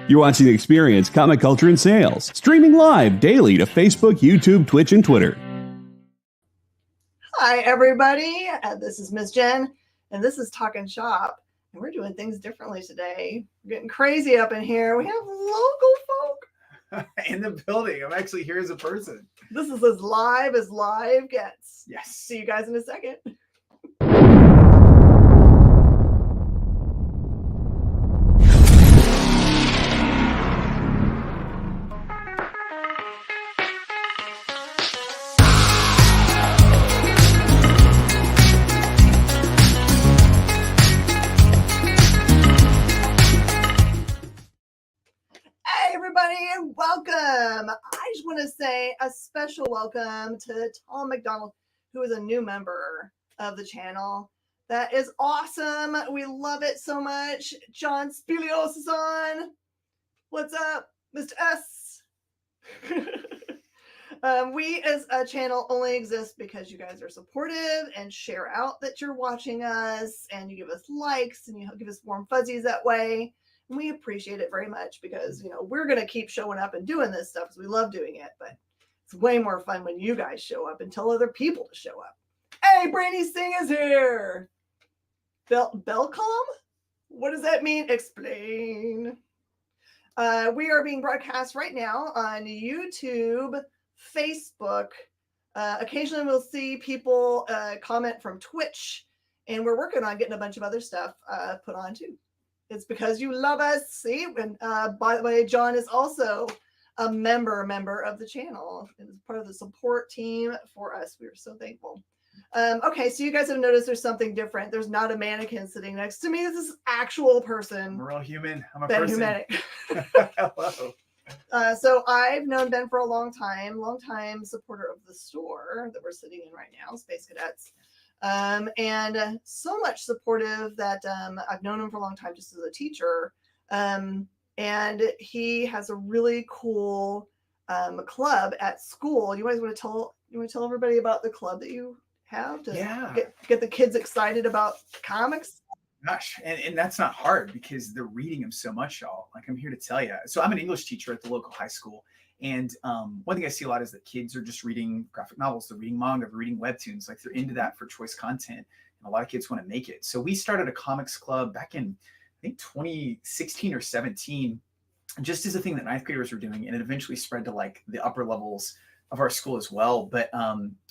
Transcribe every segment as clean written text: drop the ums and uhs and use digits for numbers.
You're watching The Experience, Comic Culture and Sales, streaming live daily to Facebook, YouTube, Twitch, and Twitter. Hi, everybody. This is Miss Jen, and this is Talkin Shop, and we're doing things differently today. We're getting crazy up in here. We have local folk in the building. I'm actually here as a person. This is as live gets. Yes. See you guys in a second. And welcome. I just want to say a special welcome to Tom McDonald, who is a new member of the channel. That is awesome. We love it so much. John Spilios is on. What's up, Mr. S? We as a channel only exist because you guys are supportive and share out that you're watching us, and you give us likes and you give us warm fuzzies that way. We appreciate it very much because, you know, we're going to keep showing up and doing this stuff because we love doing it. But it's way more fun when you guys show up and tell other people to show up. Hey, Brainy Singh is here. Belcom? What does that mean? Explain. We are being broadcast right now on YouTube, Facebook. Occasionally we'll see people comment from Twitch. And we're working on getting a bunch of other stuff put on too. It's because you love us. See, and by the way, John is also a member of the channel. It's part of the support team for us. We are so thankful. Okay, so you guys have noticed there's something different. There's not a mannequin sitting next to me. This is actual person. I'm a real human. I'm a person. Humeniuk. Hello. So I've known Ben for a long time supporter of the store that we're sitting in right now, Space Cadets. And so much supportive that I've known him for a long time just as a teacher. And he has a really cool club at school. You guys want to tell everybody about the club that you have to get the kids excited about comics? Gosh, and that's not hard because they're reading them so much, y'all. Like, I'm here to tell you. So I'm an English teacher at the local high school. And one thing I see a lot is that kids are just reading graphic novels, they're reading manga, they're reading webtoons, like they're into that for choice content. And a lot of kids want to make it. So we started a comics club back in, I think, 2016 or 17, just as a thing that ninth graders were doing. And it eventually spread to like the upper levels of our school as well. But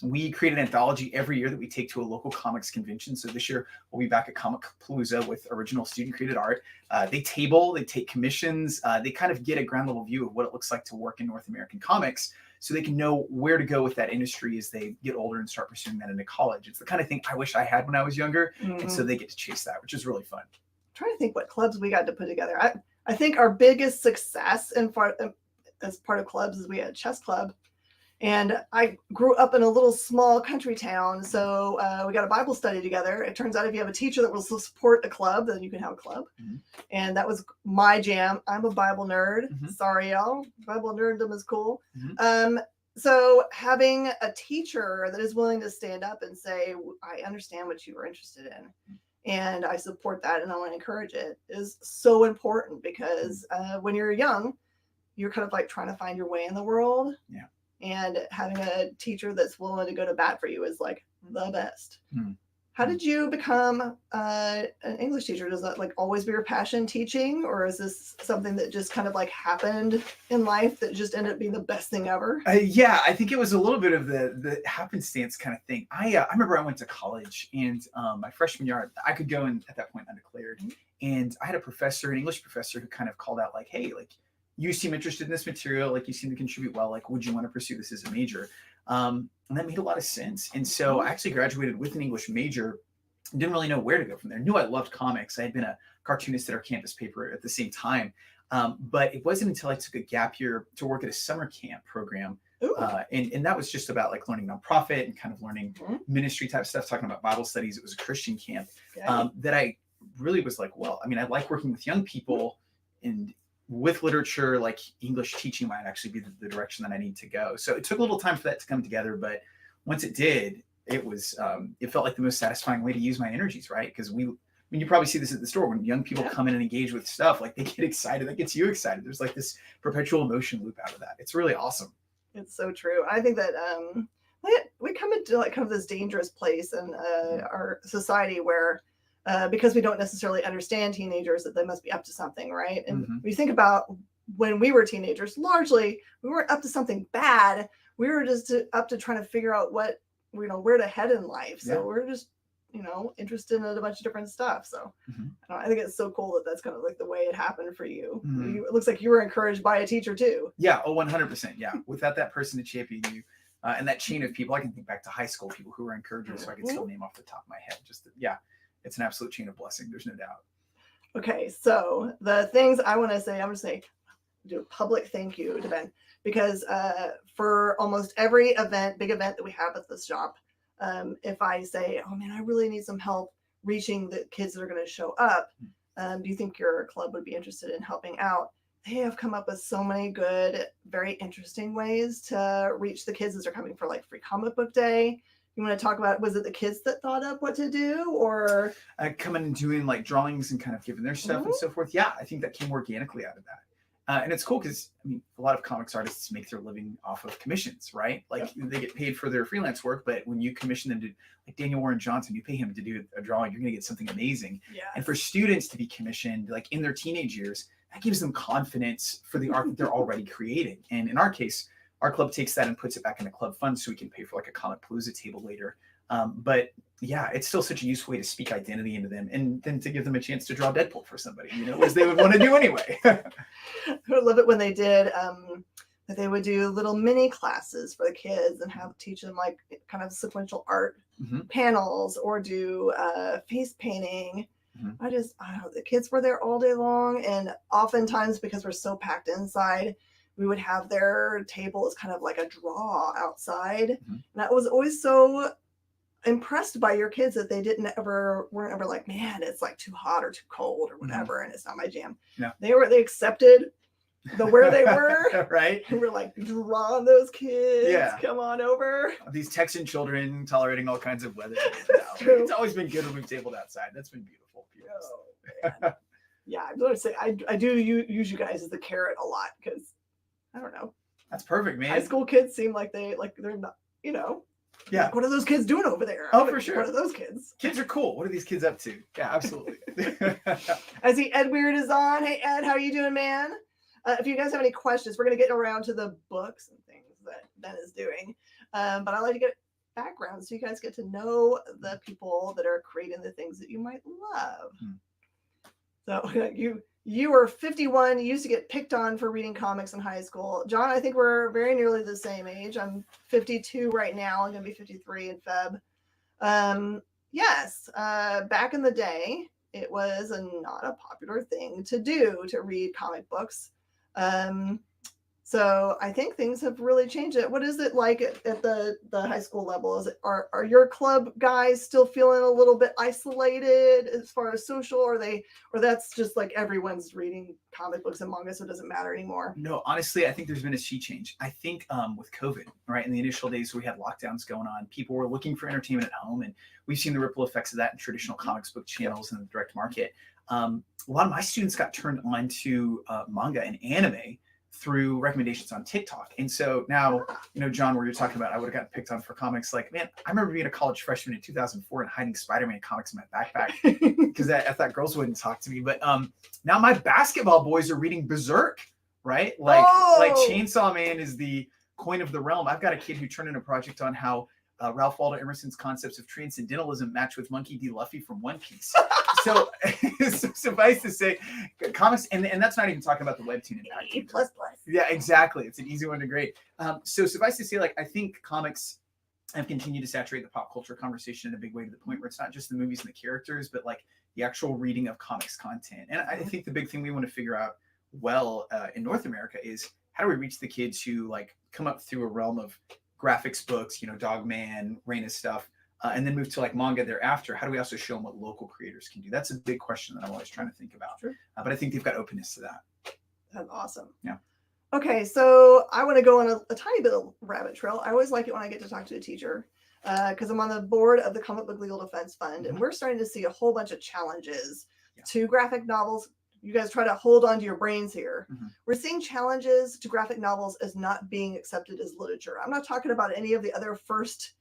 we create an anthology every year that we take to a local comics convention. So this year we'll be back at Comic Palooza with original student created art. They take commissions, they kind of get a ground level view of what it looks like to work in North American comics so they can know where to go with that industry as they get older and start pursuing that into college. It's the kind of thing I wish I had when I was younger. Mm-hmm. And so they get to chase that, which is really fun. I'm trying to think what clubs we got to put together. I think our biggest success as part of clubs is we had a chess club. And I grew up in a little small country town, so we got a Bible study together. It turns out if you have a teacher that will support a club, then you can have a club. Mm-hmm. And that was my jam. I'm a Bible nerd. Mm-hmm. Sorry, y'all. Bible nerddom is cool. Mm-hmm. So having a teacher that is willing to stand up and say, I understand what you are interested in, and I support that, and I want to encourage it, is so important because when you're young, you're kind of like trying to find your way in the world. Yeah. And having a teacher that's willing to go to bat for you is like the best. Hmm. How did you become an English teacher? Does that like always be your passion, teaching, or is this something that just kind of like happened in life that just ended up being the best thing ever? Yeah, I think it was a little bit of the happenstance kind of thing. I remember I went to college, and my freshman year, I could go in at that point undeclared. Mm-hmm. And I had a professor, an English professor, who kind of called out like, hey, like, you seem interested in this material, like you seem to contribute well, like, would you want to pursue this as a major? And that made a lot of sense. And so I actually graduated with an English major, didn't really know where to go from there. Knew I loved comics. I had been a cartoonist at our campus paper at the same time. But it wasn't until I took a gap year to work at a summer camp program. And that was just about like learning nonprofit and kind of learning ministry type stuff, talking about Bible studies. It was a Christian camp that I really was like, well, I mean, I like working with young people, and with literature, like English teaching might actually be the direction that I need to go. So it took a little time for that to come together, but once it did, it was, it felt like the most satisfying way to use my energies, right? Because mean, you probably see this at the store when young people Yeah. come in and engage with stuff, like they get excited. That gets you excited. There's like this perpetual emotion loop out of that. It's really awesome. It's so true. I think that we come into like kind of this dangerous place in our society where because we don't necessarily understand teenagers that they must be up to something, right? And Mhm. when you think about when we were teenagers, largely we weren't up to something bad. We were just up to trying to figure out what where to head in life. So Yeah. we're just interested in a bunch of different stuff. So Mhm. I think it's so cool that that's kind of like the way it happened for you. Mhm. It looks like you were encouraged by a teacher too. Yeah. Oh, 100%. Yeah. Without that person to champion you and that chain of people, I can think back to high school people who were encouragers, so I could still name off the top of my head. It's an absolute chain of blessing. There's no doubt. Okay, so the things I want to say, I'm going to say, do a public thank you to Ben, because for almost every big event that we have at the shop, if I say, oh man, I really need some help reaching the kids that are going to show up, do you think your club would be interested in helping out? They have come up with so many good, very interesting ways to reach the kids as they're coming for like free comic book day. You want to talk about, was it the kids that thought up what to do, or coming and doing like drawings and kind of giving their stuff and so forth? Yeah, I think that came organically out of that. And it's cool because, I mean, a lot of comics artists make their living off of commissions, right? Like they get paid for their freelance work, but when you commission them to, like Daniel Warren Johnson, you pay him to do a drawing, you're going to get something amazing. Yeah. And for students to be commissioned, like in their teenage years, that gives them confidence for the art that they're already creating. And in our case, our club takes that and puts it back in the club fund so we can pay for like a Comic Palooza table later. But yeah, it's still such a useful way to speak identity into them and then to give them a chance to draw Deadpool for somebody, as they would want to do anyway. I would love it when they did that they would do little mini classes for the kids and teach them like kind of sequential art panels or do face painting. I don't know, the kids were there all day long, and oftentimes because we're so packed inside, we would have their table as kind of like a draw outside. And I was always so impressed by your kids that they weren't ever like, man, it's like too hot or too cold or whatever, and it's not my jam. Yeah. They accepted where they were. Right. And we're like, draw those kids. Yeah. Come on over. These Texan children tolerating all kinds of weather. True. It's always been good when we've tabled outside. That's been beautiful. Oh, yeah, I'm going to say I do use you guys as the carrot a lot because I don't know. That's perfect, man. High school kids seem like they're not, Yeah. Like, what are those kids doing over there? Oh, for sure. What are those kids? Kids are cool. What are these kids up to? Yeah, absolutely. I see Ed Weird is on. Hey, Ed, how are you doing, man? If you guys have any questions, we're going to get around to the books and things that Ben is doing. But I like to get background so you guys get to know the people that are creating the things that you might love. So you were 51. You used to get picked on for reading comics in high school. John, I think we're very nearly the same age. I'm 52 right now. I'm going to be 53 in Feb. Yes, back in the day, it was not a popular thing to do to read comic books. So I think things have really changed. What is it like at the high school level? Are your club guys still feeling a little bit isolated as far as social, or that's just like everyone's reading comic books and manga, so it doesn't matter anymore? No, honestly, I think there's been a sea change. I think with COVID, right, in the initial days we had lockdowns going on, people were looking for entertainment at home, and we've seen the ripple effects of that in traditional comics book channels and the direct market. A lot of my students got turned on to manga and anime through recommendations on TikTok. And so now, John, where you're talking about, I would have gotten picked on for comics. Like, man, I remember being a college freshman in 2004 and hiding Spider-Man comics in my backpack because I thought girls wouldn't talk to me. But now my basketball boys are reading Berserk, right? Like Chainsaw Man is the coin of the realm. I've got a kid who turned in a project on how Ralph Waldo Emerson's concepts of transcendentalism match with Monkey D. Luffy from One Piece. So suffice to say, comics, and that's not even talking about the webtoon impact. A++. Yeah, exactly. It's an easy one to grade. So suffice to say, like, I think comics have continued to saturate the pop culture conversation in a big way, to the point where it's not just the movies and the characters, but like the actual reading of comics content. And I think the big thing we want to figure out in North America is how do we reach the kids who like come up through a realm of graphics books, Dogman, Raina stuff, and then move to like manga thereafter. How do we also show them what local creators can do? That's a big question that I'm always trying to think about. Sure. But I think they've got openness to that. That's awesome. Yeah. Okay, so I want to go on a tiny bit of rabbit trail. I always like it when I get to talk to a teacher. because I'm on the board of the Comic Book Legal Defense Fund, and we're starting to see a whole bunch of challenges to graphic novels. You guys try to hold on to your brains here. We're seeing challenges to graphic novels as not being accepted as literature. I'm not talking about any of the other First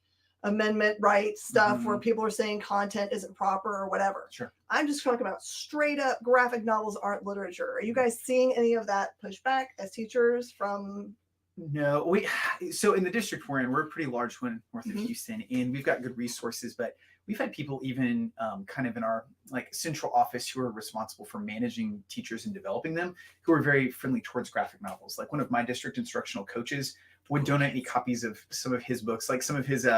Amendment right stuff where people are saying content isn't proper or whatever. Sure. I'm just talking about straight up graphic novels aren't literature. Are you guys seeing any of that pushback as teachers from? No, so in the district we're in, we're a pretty large one north of Houston, and we've got good resources, but we've had people even kind of in our like central office who are responsible for managing teachers and developing them, who are very friendly towards graphic novels. Like one of my district instructional coaches would donate me copies of some of his books, like some of his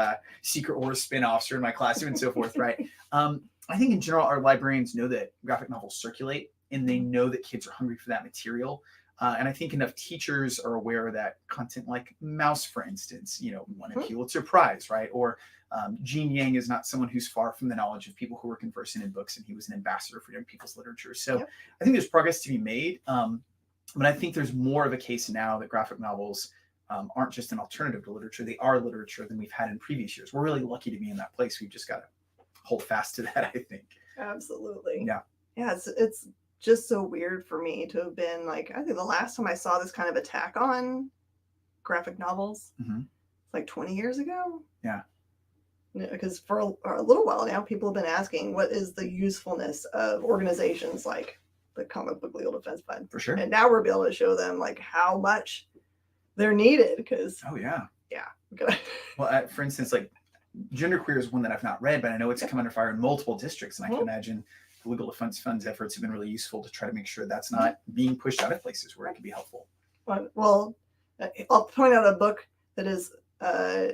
Secret Wars spin-offs are in my classroom and so forth, right? I think in general, our librarians know that graphic novels circulate, and they know that kids are hungry for that material. And I think enough teachers are aware that content like Mouse, for instance, won a Pulitzer Prize, right? Or Gene Yang is not someone who's far from the knowledge of people who are conversant in books, and he was an ambassador for young people's literature. So I think there's progress to be made. But I think there's more of a case now that graphic novels aren't just an alternative to literature. They are literature than we've had in previous years. We're really lucky to be in that place. We've just got to hold fast to that, I think. Absolutely. Yeah. Yeah, it's just so weird for me to have been like, I think the last time I saw this kind of attack on graphic novels, like 20 years ago. Yeah. Because for a little while now, people have been asking, what is the usefulness of organizations like the Comic Book Legal Defense Fund? For sure. And now we're able to show them like how much they're needed. Because Well, for instance, like Genderqueer is one that I've not read, but I know it's come under fire in multiple districts, and I can imagine the Legal Defense Fund's efforts have been really useful to try to make sure that's not being pushed out of places where it can be helpful. Well, I'll point out a book that is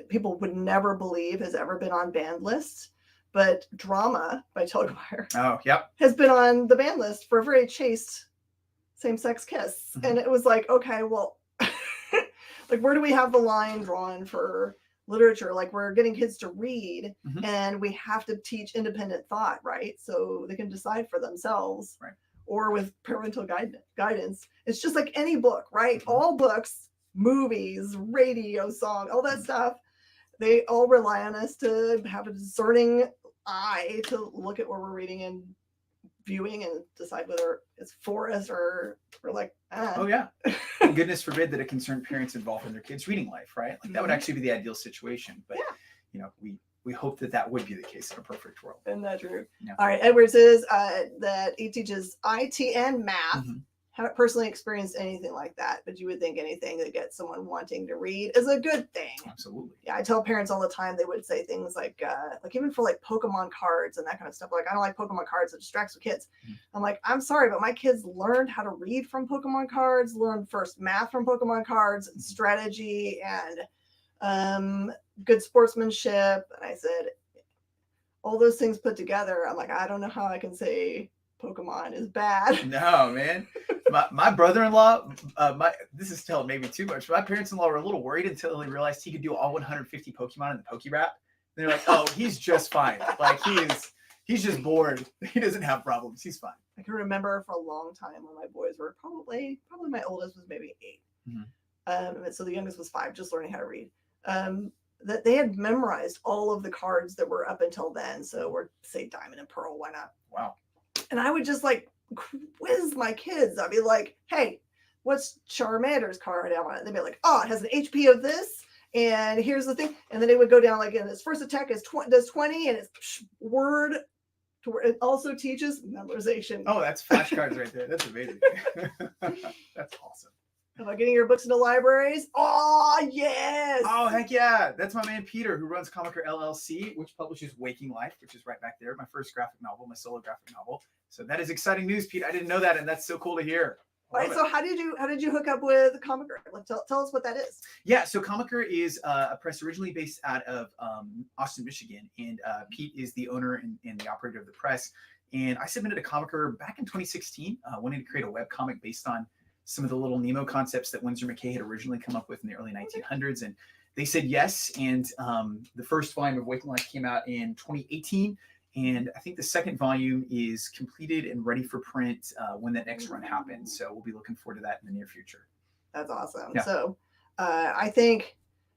people would never believe has ever been on banned lists, but Drama by Talkin Shop has been on the ban list for a very chaste same-sex kiss. And it was like, okay, well, like where do we have the line drawn for literature? Like we're getting kids to read and we have to teach independent thought, right? So they can decide for themselves, right? Or with parental guidance. It's just like any book, right? All books, movies, radio, song, all that stuff, they all rely on us to have a discerning eye to look at what we're reading and viewing and decide whether it's for us or we're like, Oh yeah. And goodness forbid that a concerned parent's involved in their kids' reading life, right? Like that would actually be the ideal situation. But we hope that would be the case in a perfect world. Isn't that true? Yeah. All right. Edward says that he teaches IT and math. Haven't personally experienced anything like that, but you would think anything that gets someone wanting to read is a good thing. Absolutely. Yeah, I tell parents all the time, they would say things like even for like Pokemon cards and that kind of stuff. Like, I don't like Pokemon cards, it distracts the kids. I'm like, I'm sorry, but my kids learned how to read from Pokemon cards, learned first math from Pokemon cards, and strategy and good sportsmanship. And I said, all those things put together, I'm like, I don't know how I can say Pokemon is bad. No, man. My brother-in-law, this is telling maybe too much. My parents-in-law were a little worried until they realized he could do all 150 Pokemon in the Pokérap. They're like, oh, he's just fine. Like he's just bored. He doesn't have problems. He's fine. I can remember for a long time when my boys were probably my oldest was maybe 8. So the youngest was 5, just learning how to read. That they had memorized all of the cards that were up until then. So we're say Diamond and Pearl, why not? Wow. And I would just like quiz my kids. I'd be like, hey, what's Charmander's card on it? They'd be like, oh, it has an HP of this. And here's the thing. And then it would go down like, and its first attack does 20 and it's word to word. It also teaches memorization. Oh, that's flashcards right there. That's amazing. That's awesome. About getting your books into libraries? Oh, yes. Oh, heck yeah. That's my man, Peter, who runs Comicer LLC, which publishes Waking Life, which is right back there. My first graphic novel, my solo graphic novel. So that is exciting news, Pete. I didn't know that, and that's so cool to hear. Right. So how did you hook up with Comicer? Like, tell us what that is. Yeah. So Comicer is a press originally based out of Austin, Michigan, and Pete is the owner and the operator of the press. And I submitted a Comicer back in 2016, wanting to create a webcomic based on some of the little Nemo concepts that Winsor McCay had originally come up with in the early 1900s. And they said yes. And the first volume of Waking Life came out in 2018. And I think the second volume is completed and ready for print when that next run happens. So we'll be looking forward to that in the near future. That's awesome. Yeah. So I think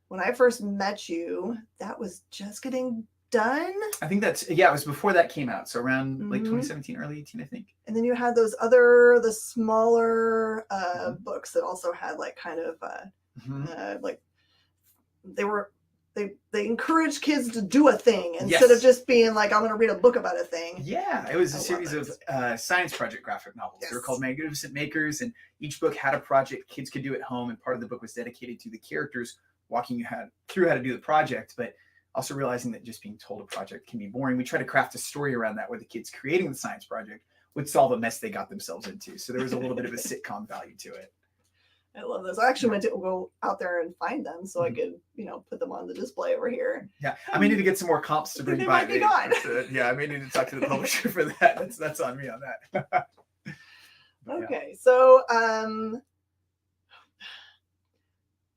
when I first met you, that was just getting done. I think that's, it was before that came out. So around like 2017, early 18, I think. And then you had those the smaller books that also had like kind of like they encouraged kids to do a thing instead of just being like, I'm going to read a book about a thing. Yeah, it was a series of science project graphic novels. They were called Magnificent Makers, and each book had a project kids could do at home, and part of the book was dedicated to the characters walking you through how to do the project, but also realizing that just being told a project can be boring. We try to craft a story around that where the kids creating the science project would solve a mess they got themselves into. So there was a little bit of a sitcom value to it. I love this. I actually went to go out there and find them so I could, put them on the display over here. Yeah, I may need to get some more comps to bring by. Might be gone. I may need to talk to the publisher for that. That's on me on that. Okay, so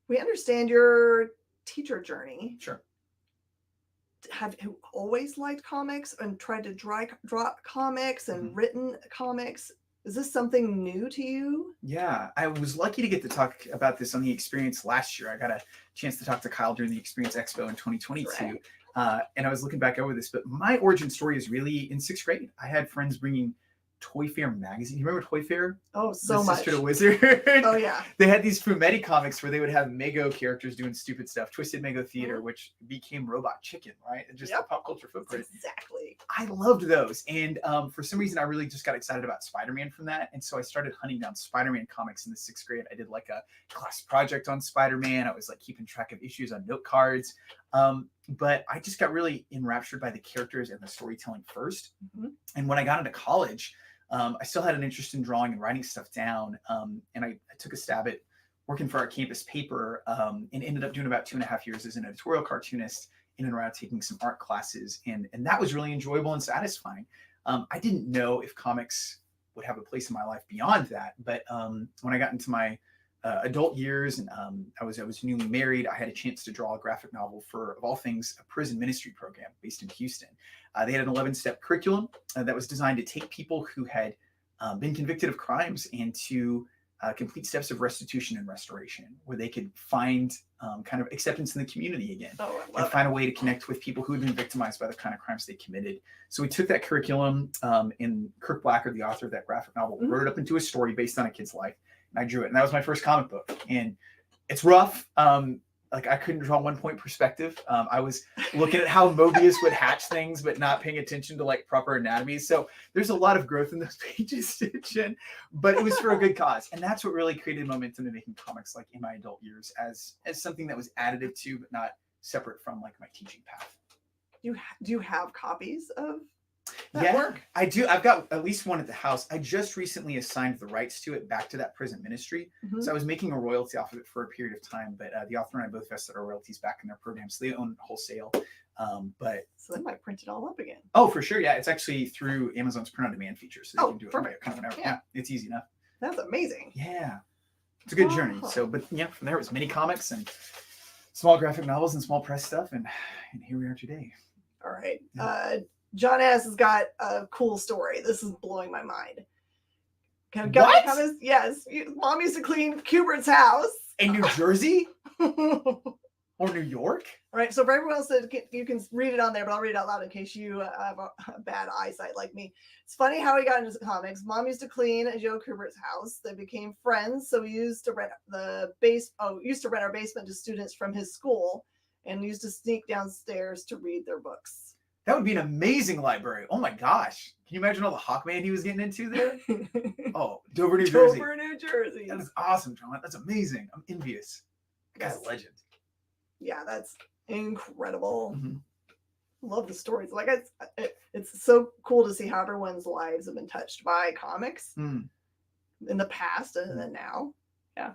we understand your teacher journey. Sure. Have you always liked comics and tried to draw comics and written comics? Is this something new to you? Yeah, I was lucky to get to talk about this on the Experience last year. I got a chance to talk to Kyle during the Experience Expo in 2022. Right. And I was looking back over this, but my origin story is really in 6th grade. I had friends bringing Toy Fair magazine. You remember Toy Fair? Oh, so much. Sister to Wizard. Oh, yeah. They had these Fumetti comics where they would have Mego characters doing stupid stuff. Twisted Mego Theater, which became Robot Chicken, right? And just the pop culture footprint. Exactly. I loved those. And for some reason, I really just got excited about Spider-Man from that. And so I started hunting down Spider-Man comics in the 6th grade. I did like a class project on Spider-Man. I was like keeping track of issues on note cards. But I just got really enraptured by the characters and the storytelling first. And when I got into college, I still had an interest in drawing and writing stuff down. And I took a stab at working for our campus paper and ended up doing about 2.5 years as an editorial cartoonist in and around taking some art classes. And that was really enjoyable and satisfying. I didn't know if comics would have a place in my life beyond that. But when I got into my adult years and I was newly married, I had a chance to draw a graphic novel for, of all things, a prison ministry program based in Houston. They had an 11-step curriculum that was designed to take people who had been convicted of crimes and to complete steps of restitution and restoration, where they could find kind of acceptance in the community again and find a way to connect with people who had been victimized by the kind of crimes they committed. So we took that curriculum and Kirk Blacker, the author of that graphic novel, wrote it up into a story based on a kid's life. And I drew it. And that was my first comic book. And it's rough. Like I couldn't draw 1-point perspective. I was looking at how Mobius would hatch things, but not paying attention to like proper anatomy. So there's a lot of growth in those pages, Stitchin, but it was for a good cause. And that's what really created momentum to making comics like in my adult years as something that was additive to, but not separate from like my teaching path. Do you have copies of that work? I do. I've got at least one at the house. I just recently assigned the rights to it back to that prison ministry. So I was making a royalty off of it for a period of time, but the author and I both vested our royalties back in their program. So they own wholesale. But so they might print it all up again. Oh, for sure. Yeah. It's actually through Amazon's print on demand feature. So they can do it kind of whenever. Yeah. It's easy enough. That's amazing. Yeah. It's a good journey. So, but yeah, from there it was mini comics and small graphic novels and small press stuff. And here we are today. All right. Yeah. John S. has got a cool story. This is blowing my mind. Yes. Mom used to clean Kubert's house. In New Jersey? Or New York? Right. So for everyone else, you can read it on there, but I'll read it out loud in case you have a bad eyesight like me. It's funny how he got into comics. Mom used to clean Joe Kubert's house. They became friends. So we used to rent our basement to students from his school and used to sneak downstairs to read their books. That would be an amazing library. Oh my gosh. Can you imagine all the Hawkman he was getting into there? Oh, Dover, New Jersey. Dover, New Jersey. That is awesome, John. That's amazing. I'm envious. That guy's a legend. Yeah, that's incredible. Love the stories. Like it's so cool to see how everyone's lives have been touched by comics in the past and then now. Yeah.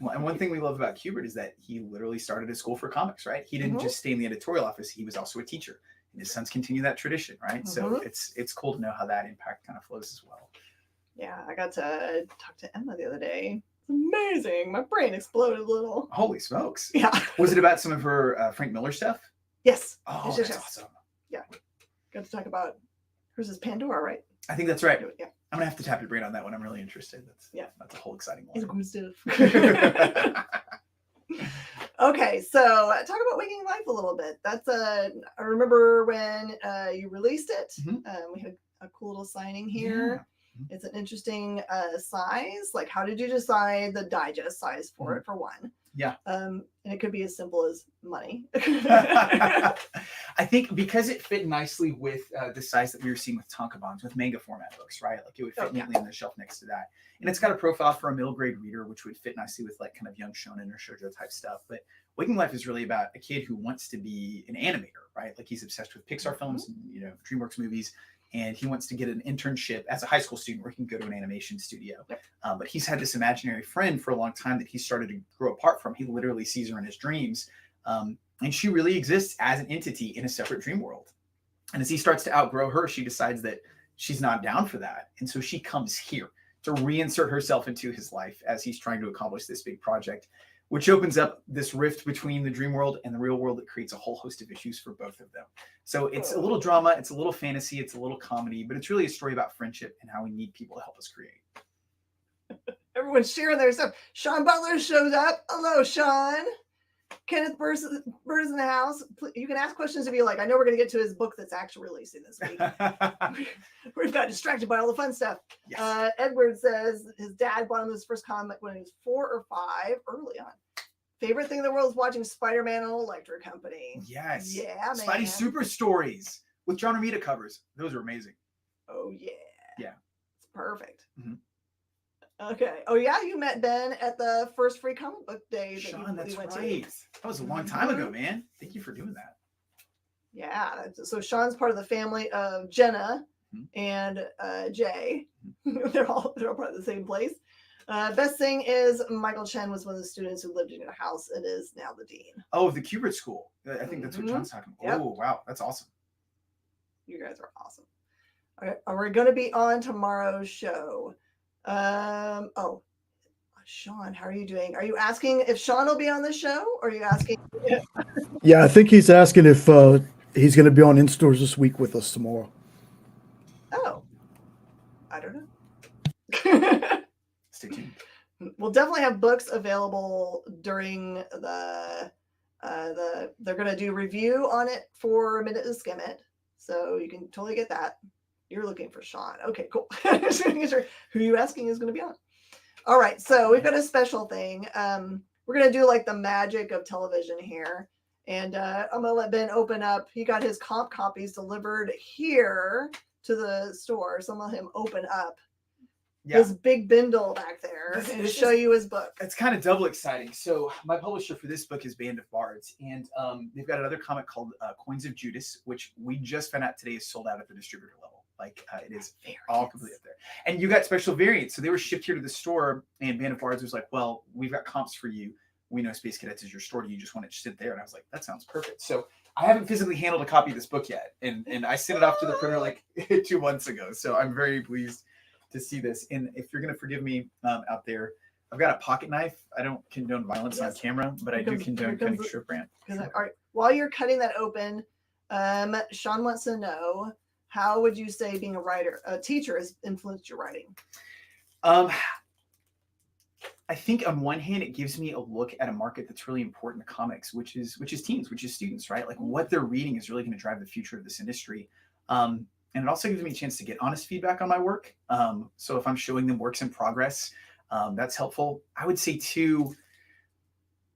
Well, and one thing we love about Kubert is that he literally started a school for comics, right? He didn't just stay in the editorial office. He was also a teacher. And his sons continue that tradition, right? So it's cool to know how that impact kind of flows as well. Yeah, I got to talk to Emma the other day. It's amazing. My brain exploded a little. Holy smokes. Yeah. Was it about some of her Frank Miller stuff? Yes. Oh, that's awesome. Yeah. Got to talk about hers is Pandora, right? I think that's right. Yeah. I'm gonna have to tap your brain on that one. I'm really interested. That's a whole exciting one. It's good stuff. Okay, so talk about Waking Life a little bit. I remember when you released it. We had a cool little signing here. Yeah. It's an interesting size. Like, how did you decide the digest size for it, for one? Yeah. And it could be as simple as money. I think because it fit nicely with the size that we were seeing with Tankobons, with manga format books, right? Like it would fit neatly on the shelf next to that. And it's got a profile for a middle grade reader, which would fit nicely with like kind of young shonen or shoujo type stuff. But Waking Life is really about a kid who wants to be an animator, right? Like he's obsessed with Pixar films, and, DreamWorks movies. And he wants to get an internship as a high school student where he can go to an animation studio. But he's had this imaginary friend for a long time that he started to grow apart from. He literally sees her in his dreams. And she really exists as an entity in a separate dream world. And as he starts to outgrow her, she decides that she's not down for that. And so she comes here to reinsert herself into his life as he's trying to accomplish this big project, which opens up this rift between the dream world and the real world that creates a whole host of issues for both of them. So it's a little drama, it's a little fantasy, it's a little comedy, but it's really a story about friendship and how we need people to help us create. Everyone's sharing their stuff. Sean Butler shows up. Hello, Sean. Kenneth Bird is in the house. You can ask questions if you like. I know we're going to get to his book that's actually releasing this week. We've got distracted by all the fun stuff. Yes. Edward says his dad bought him his first comic when he was 4 or 5, early on. Favorite thing in the world is watching Spider-Man on Electric Company. Yes. Yeah, man. Spidey Super Stories with John Romita covers. Those are amazing. Oh, yeah. Yeah. It's perfect. Okay. Oh, yeah. You met Ben at the first free comic book day. Sean, that's right. That was a long time ago, man. Thank you for doing that. Yeah. So Sean's part of the family of Jenna and Jay. They're all part of the same place. Best thing is Michael Chen was one of the students who lived in your house and is now the dean. Oh, the Kubert School. I think that's what John's talking about. Yep. Oh, wow. That's awesome. You guys are awesome. All right. We're going to be on tomorrow's show. Sean, how are you doing? Are you asking if Sean will be on the show, or are you asking? Yeah, I think he's asking if he's going to be on In Stores this week with us tomorrow. Oh, I don't know. Stay tuned. We'll definitely have books available during they're going to do review on it for a minute to skim it, so you can totally get that. You're looking for Sean. Okay, cool. Just making sure who you asking is going to be on. All right, so we've got a special thing. We're going to do like the magic of television here. And I'm going to let Ben open up. He got his comp copies delivered here to the store. So I'm going to let him open up his big bindle back there and show you his book. It's kind of double exciting. So my publisher for this book is Band of Bards. And they've got another comic called Coins of Judas, which we just found out today is sold out at the distributor level. Like it is all completely up there. And you got special variants. So they were shipped here to the store, and Band of Bards was like, well, we've got comps for you. We know Space Cadets is your store. Do you just want it to sit there? And I was like, that sounds perfect. So I haven't physically handled a copy of this book yet. And I sent it off to the printer like 2 months ago. So I'm very pleased to see this. And if you're going to forgive me out there, I've got a pocket knife. I don't condone violence on camera, but I do condone cutting strip rant. All right. While you're cutting that open, Sean wants to know, how would you say being a teacher has influenced your writing? I think on one hand, it gives me a look at a market that's really important to comics, which is teens, which is students, right? Like what they're reading is really going to drive the future of this industry. And it also gives me a chance to get honest feedback on my work. So if I'm showing them works in progress, that's helpful. I would say too,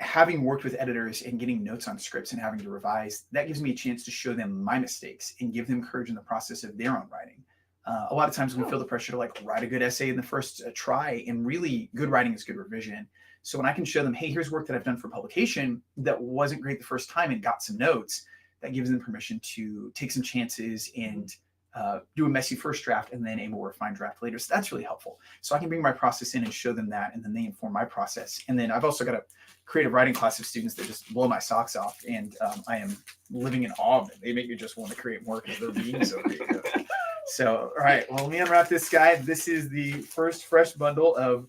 having worked with editors and getting notes on scripts and having to revise, that gives me a chance to show them my mistakes and give them courage in the process of their own writing. A lot of times we feel the pressure to like write a good essay in the first try, and really good writing is good revision. So when I can show them, hey, here's work that I've done for publication that wasn't great the first time and got some notes, that gives them permission to take some chances and do a messy first draft and then a more refined draft later. So that's really helpful. So I can bring my process in and show them that, and then they inform my process. And then I've also got a creative writing class of students that just blow my socks off, and I am living in awe of them. They make me just want to create more because they're being so creative. So, all right, well, let me unwrap this guy. This is the first fresh bundle of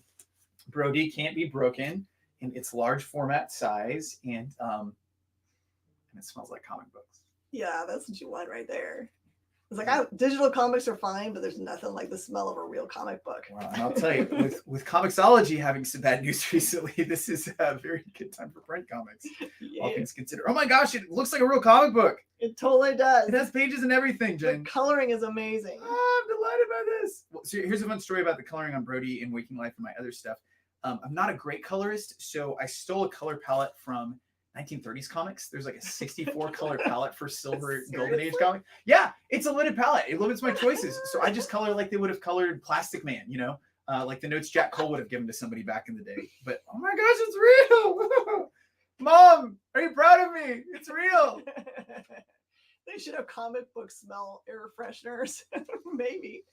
Brody Can't Be Broken, and it's large format size, and it smells like comic books. Yeah, that's what you want right there. It's like, digital comics are fine, but there's nothing like the smell of a real comic book. Well, and I'll tell you, with Comixology having some bad news recently, this is a very good time for print comics. All things considered. Oh my gosh, it looks like a real comic book. It totally does. It has pages and everything, Jen. The coloring is amazing. Oh, I'm delighted by this. Well, so here's a fun story about the coloring on Brody in Waking Life and my other stuff. I'm not a great colorist, so I stole a color palette from 1930s comics. There's like a 64 color palette for silver golden age comic. Yeah, it's a limited palette. It limits my choices. So I just color like they would have colored Plastic Man, you know, like the notes Jack Cole would have given to somebody back in the day. But oh my gosh, it's real. Mom, are you proud of me? It's real. They should have comic book smell air fresheners. Maybe.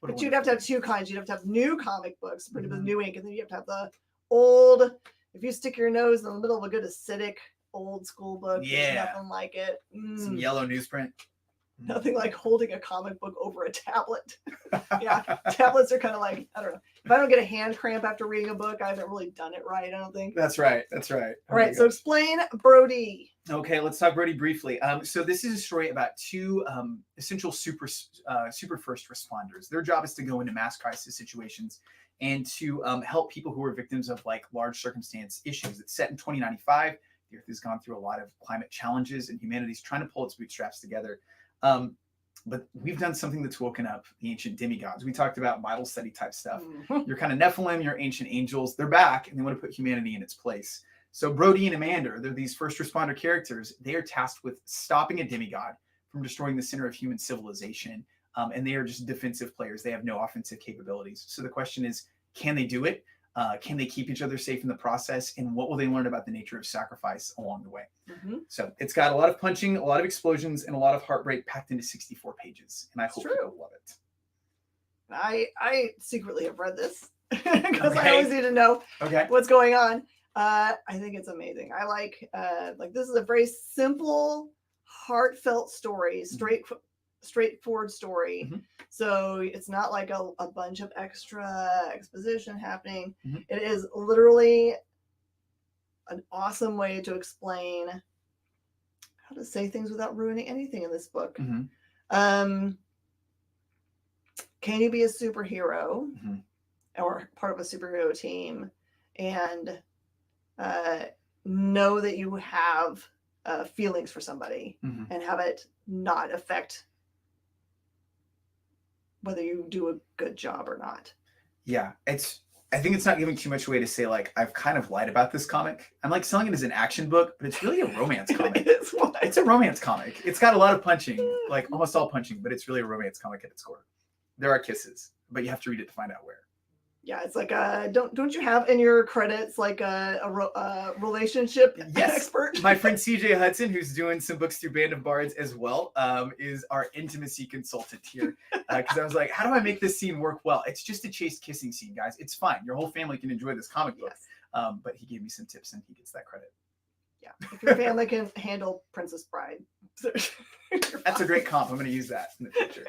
But you'd have to have two kinds. You'd have to have new comic books printed with new ink, and then you have to have the old. If you stick your nose in the middle of a good acidic old school book, there's nothing like it. Some yellow newsprint. Nothing like holding a comic book over a tablet. Yeah, tablets are kind of like, I don't know. If I don't get a hand cramp after reading a book, I haven't really done it right, I don't think. That's right. That's right. All right, so explain Brody. Okay, let's talk Brody briefly. So this is a story about two essential super first responders. Their job is to go into mass crisis situations and to help people who are victims of like large circumstance issues. It's set in 2095. The Earth has gone through a lot of climate challenges and humanity's trying to pull its bootstraps together. But we've done something that's woken up the ancient demigods. We talked about Bible study type stuff. You're kind of Nephilim, you're ancient angels. They're back and they want to put humanity in its place. So Brody and Amanda, they're these first responder characters. They are tasked with stopping a demigod from destroying the center of human civilization. And they are just defensive players. They have no offensive capabilities. So the question is, can they do it? Can they keep each other safe in the process? And what will they learn about the nature of sacrifice along the way? So it's got a lot of punching, a lot of explosions, and a lot of heartbreak packed into 64 pages. And I hope people love it. I secretly have read this because I always need to know what's going on. I think it's amazing. I like this is a very simple, heartfelt story, straightforward story. So it's not like a bunch of extra exposition happening. It is literally an awesome way to explain how to say things without ruining anything in this book. Can you be a superhero or part of a superhero team and know that you have feelings for somebody and have it not affect whether you do a good job or not? Yeah, I think it's not giving too much away to say like I've kind of lied about this comic. I'm like selling it as an action book, but it's really a romance comic. It's a romance comic. It's got a lot of punching, like almost all punching, but it's really a romance comic at its core. There are kisses, but you have to read it to find out where. Yeah, it's like don't you have in your credits like a relationship expert? My friend CJ Hudson, who's doing some books through Band of Bards as well, is our intimacy consultant here. Because I was like, how do I make this scene work well? It's just a chaste kissing scene, guys. It's fine. Your whole family can enjoy this comic book. But he gave me some tips and he gets that credit. Yeah, if your family can handle Princess Bride. That's a great comp. I'm going to use that in the future.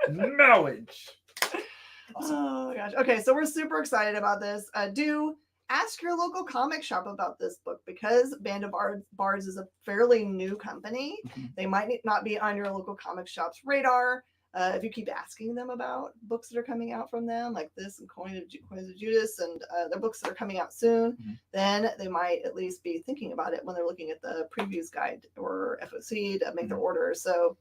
Knowledge. Awesome. Oh my gosh. Okay, so we're super excited about this. Do ask your local comic shop about this book because Band of Bards is a fairly new company. They might not be on your local comic shop's radar. If you keep asking them about books that are coming out from them, like this and Coins of Judas and the books that are coming out soon, then they might at least be thinking about it when they're looking at the previews guide or FOC to make their orders. So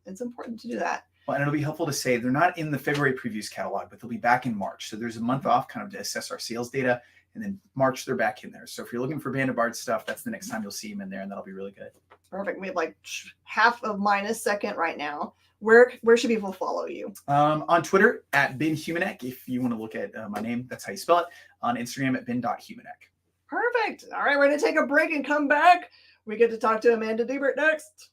it's important to do that. Well, and it'll be helpful to say they're not in the February previews catalog, but they'll be back in March. So there's a month off kind of to assess our sales data. And then March, they're back in there. So if you're looking for Band of Bards stuff, that's the next time you'll see them in there. And that'll be really good. Perfect. We have like half of mine is second right now. Where should people follow you? On Twitter at BenHumeniuk. If you want to look at my name, that's how you spell it. On Instagram at ben.humeniuk. Perfect. All right, we're going to take a break and come back. We get to talk to Amanda Deibert next.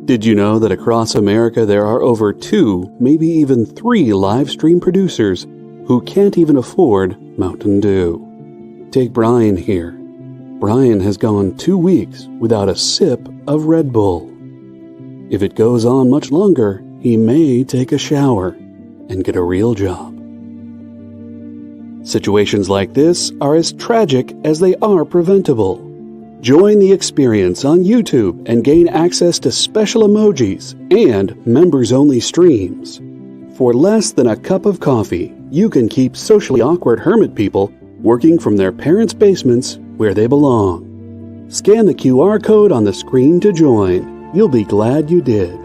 Did you know that across America there are over 2, maybe even 3 live stream producers who can't even afford Mountain Dew? Take Brian here. Brian has gone 2 weeks without a sip of Red Bull. If it goes on much longer, he may take a shower and get a real job. Situations like this are as tragic as they are preventable. Join the experience on YouTube and gain access to special emojis and members-only streams. For less than a cup of coffee, you can keep socially awkward hermit people working from their parents' basements where they belong. Scan the QR code on the screen to join. You'll be glad you did.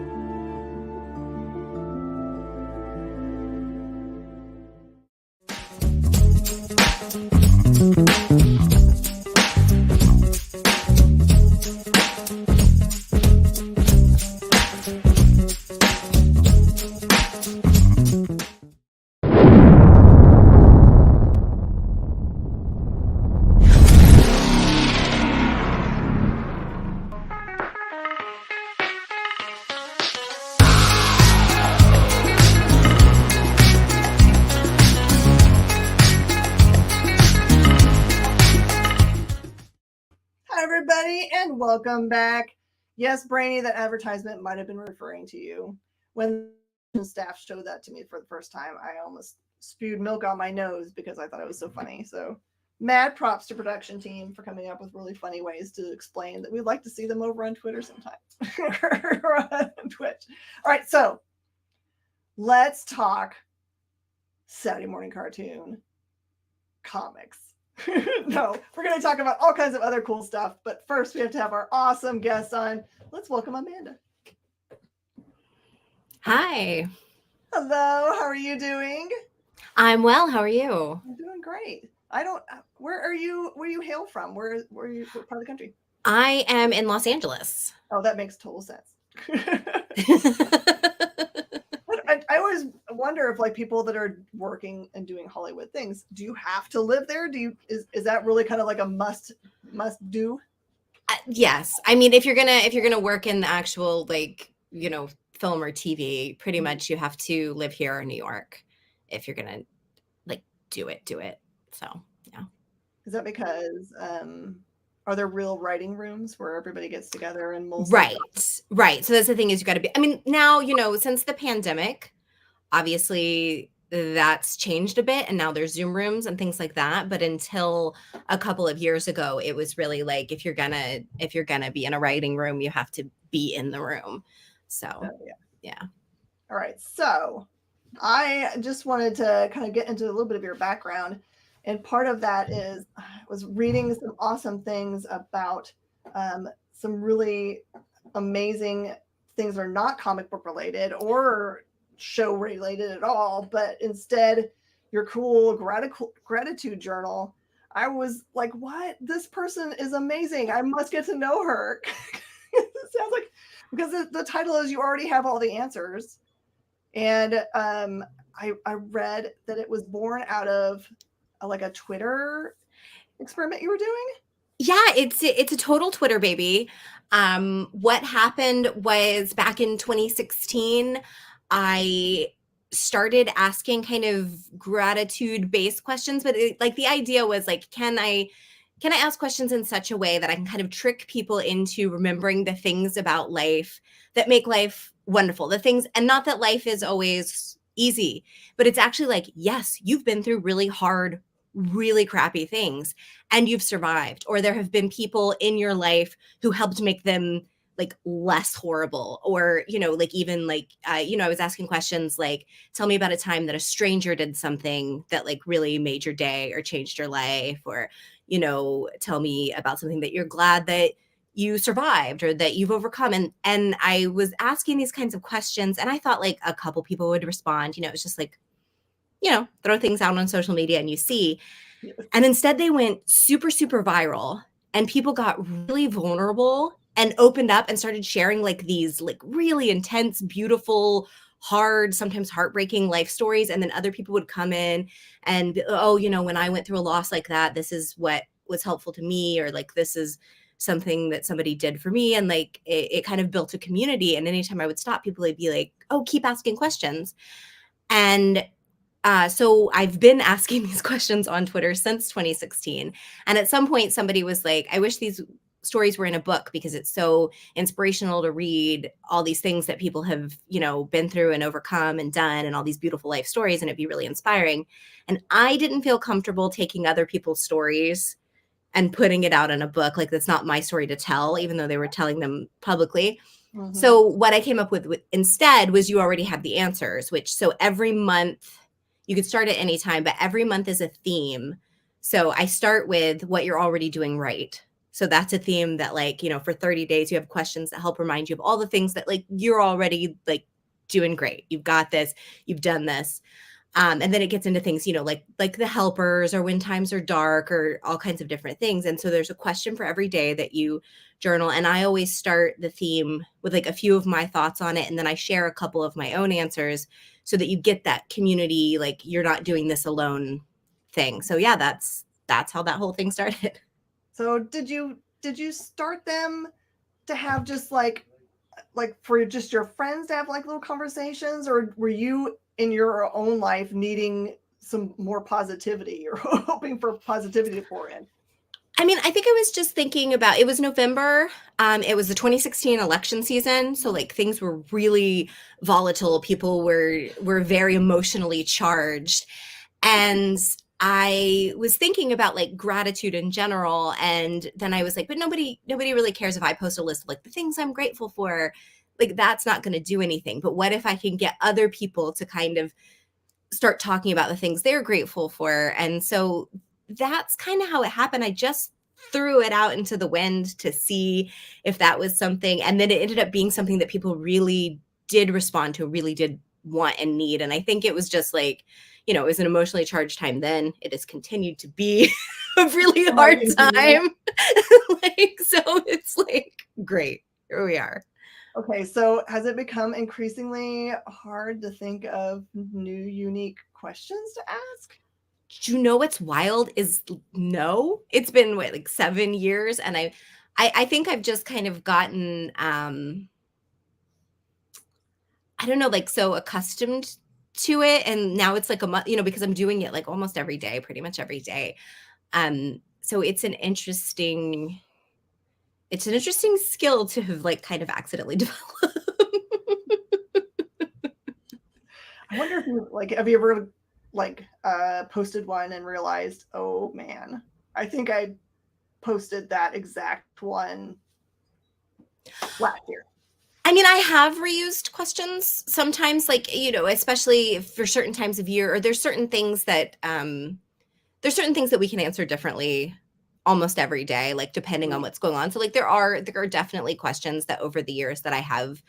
Welcome back. Yes, Brainy, that advertisement might have been referring to you. When the staff showed that to me for the first time, I almost spewed milk on my nose because I thought it was so funny. So mad props to production team for coming up with really funny ways to explain that we'd like to see them over on Twitter sometimes or on Twitch. All right, so let's talk Saturday morning cartoon comics. No, we're going to talk about all kinds of other cool stuff. But first, we have to have our awesome guests on. Let's welcome Amanda. Hi. Hello. How are you doing? I'm well. How are you? I'm doing great. Where are you? Where do you hail from? Where are you? What part of the country? I am in Los Angeles. Oh, that makes total sense. I always wonder if, like, people that are working and doing Hollywood things, do you have to live there? Is that really kind of like a must do? Yes. I mean, if you're gonna work in the actual, like, film or TV, pretty much you have to live here in New York if you're gonna, like, do it. So yeah. Is that because are there real writing rooms where everybody gets together and multiple? Right. So that's the thing, is you got to be. I mean, now, since the pandemic, obviously that's changed a bit, and now there's Zoom rooms and things like that. But until a couple of years ago, it was really like, if you're gonna be in a writing room, you have to be in the room. So yeah. All right. So I just wanted to kind of get into a little bit of your background. And part of that is I was reading some awesome things about some really amazing things that are not comic book related or show related at all, but instead your cool gratitude journal. I was like, what? This person is amazing. I must get to know her. It sounds like, because the title is You Already Have All the Answers. And I read that it was born out of like a Twitter experiment you were doing. Yeah, it's a total Twitter baby. What happened was, back in 2016, I started asking kind of gratitude-based questions, but the idea was, like, can I ask questions in such a way that I can kind of trick people into remembering the things about life that make life wonderful, the things, and not that life is always easy, but it's actually like, yes, you've been through really hard, really crappy things and you've survived, or there have been people in your life who helped make them, like, less horrible, or I was asking questions like, tell me about a time that a stranger did something that, like, really made your day or changed your life, or tell me about something that you're glad that you survived or that you've overcome. And I was asking these kinds of questions, and I thought, like, a couple people would respond. It's just like, throw things out on social media and you see. And instead they went super, super viral, and people got really vulnerable and opened up and started sharing, like, these, like, really intense, beautiful, hard, sometimes heartbreaking life stories. And then other people would come in and, when I went through a loss like that, this is what was helpful to me, or, like, this is something that somebody did for me. And, like, it kind of built a community. And anytime I would stop, people would be like, oh, keep asking questions. And so I've been asking these questions on Twitter since 2016. And at some point somebody was like, I wish these stories were in a book, because it's so inspirational to read all these things that people have, been through and overcome and done, and all these beautiful life stories, and it'd be really inspiring. And I didn't feel comfortable taking other people's stories and putting it out in a book. Like, that's not my story to tell, even though they were telling them publicly. Mhm. So what I came up with instead was you already have the answers, so every month you could start at any time, but every month is a theme. So I start with what you're already doing right. So that's a theme that, like, for 30 days, you have questions that help remind you of all the things that, like, you're already, like, doing great. You've got this, you've done this. And then it gets into things, like the helpers, or when times are dark, or all kinds of different things. And so there's a question for every day that you journal. And I always start the theme with, like, a few of my thoughts on it. And then I share a couple of my own answers so that you get that community, like, you're not doing this alone thing. So yeah, that's how that whole thing started. So did you start them to have just like for just your friends to have like little conversations, or were you in your own life needing some more positivity, or hoping for positivity to pour in? I mean, I think I was just thinking about, it was November. It was the 2016 election season. So, like, things were really volatile. People were very emotionally charged. And I was thinking about, like, gratitude in general. And then I was like, but nobody really cares if I post a list of, like, the things I'm grateful for. Like, that's not going to do anything. But what if I can get other people to kind of start talking about the things they're grateful for? And so that's kind of how it happened. I just threw it out into the wind to see if that was something. And then it ended up being something that people really did respond to, really did want and need. And I think it was just like, it was an emotionally charged time then. It has continued to be a really hard time. So it's like, great, here we are. Okay, so has it become increasingly hard to think of new, unique questions to ask? Do you know what's wild is no, it's been like 7 years. And I think I've just kind of gotten, I don't know, like, so accustomed to it. And now it's like a month, because I'm doing it like almost every day, pretty much every day. So it's an interesting skill to have, like, kind of accidentally developed. I wonder if have you ever posted one and realized, oh man, I think I posted that exact one last year. I mean, I have reused questions sometimes, like, especially for certain times of year, or there's certain things that we can answer differently almost every day, like, depending on what's going on. So, like, there are definitely questions that over the years that I have,